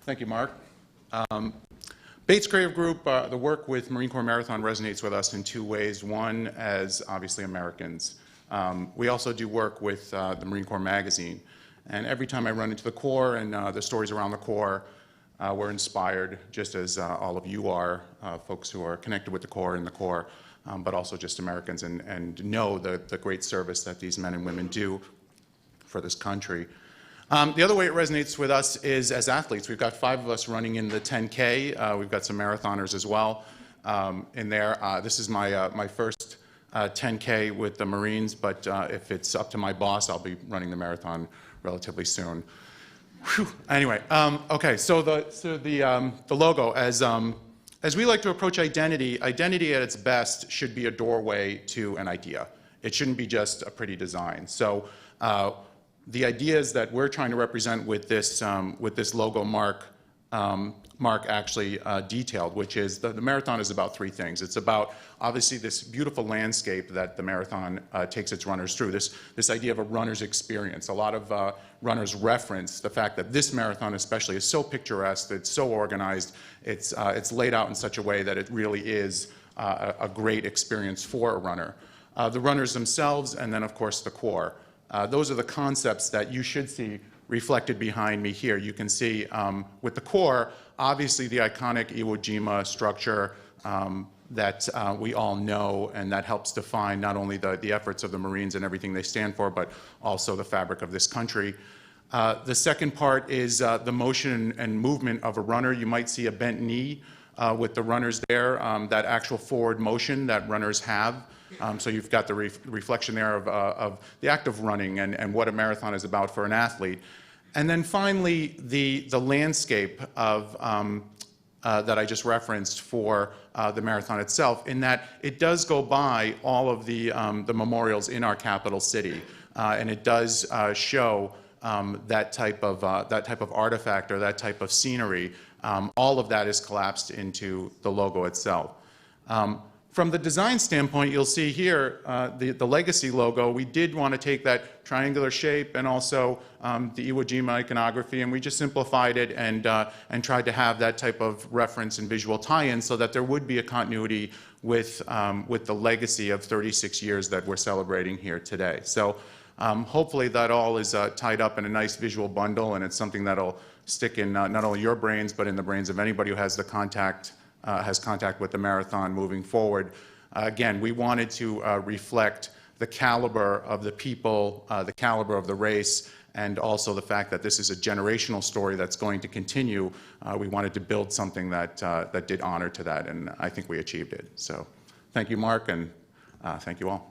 Thank you, Mark. Bates Creative Group, the work with Marine Corps Marathon resonates with us in two ways. One, as obviously Americans. We also do work with the Marine Corps magazine. And every time I run into the Corps and the stories around the Corps, we're inspired, just as all of you are, folks who are connected with the Corps and the Corps, but also just Americans, and know the great service that these men and women do for this country. The other way it resonates with us is as athletes. We've got 5 of us running in the 10K. We've got some marathoners as well in there. This is my first 10K with the Marines, but if it's up to my boss, I'll be running the marathon relatively soon. Whew. Anyway, okay. So the logo, as we like to approach identity at its best should be a doorway to an idea. It shouldn't be just a pretty design. So the ideas that we're trying to represent with this logo Mark actually detailed, which is the marathon is about 3 things. It's about obviously this beautiful landscape that the marathon takes its runners through, this idea of a runner's experience. A lot of runners reference the fact that this marathon especially is so picturesque, it's so organized, it's laid out in such a way that it really is a great experience for a runner. The runners themselves, and then of course the Corps. Those are the concepts that you should see reflected behind me here. You can see with the Corps, obviously the iconic Iwo Jima structure that we all know, and that helps define not only the efforts of the Marines and everything they stand for, but also the fabric of this country. The second part is the motion and movement of a runner. You might see a bent knee with the runners there, that actual forward motion that runners have. So you've got the reflection there of the act of running and what a marathon is about for an athlete. And then finally, the landscape of, that I just referenced for the marathon itself, in that it does go by all of the memorials in our capital city, and it does show that type of artifact or that type of scenery. All of that is collapsed into the logo itself. From the design standpoint, you'll see here the legacy logo. We did want to take that triangular shape and also the Iwo Jima iconography, and we just simplified it and tried to have that type of reference and visual tie-in so that there would be a continuity with the legacy of 36 years that we're celebrating here today. So hopefully that all is tied up in a nice visual bundle, and it's something that'll stick in not only your brains, but in the brains of anybody who has contact with the marathon moving forward. Again, we wanted to reflect the caliber of the people, the caliber of the race, and also the fact that this is a generational story that's going to continue. We wanted to build something that did honor to that, and I think we achieved it. So thank you, Mark, and thank you all.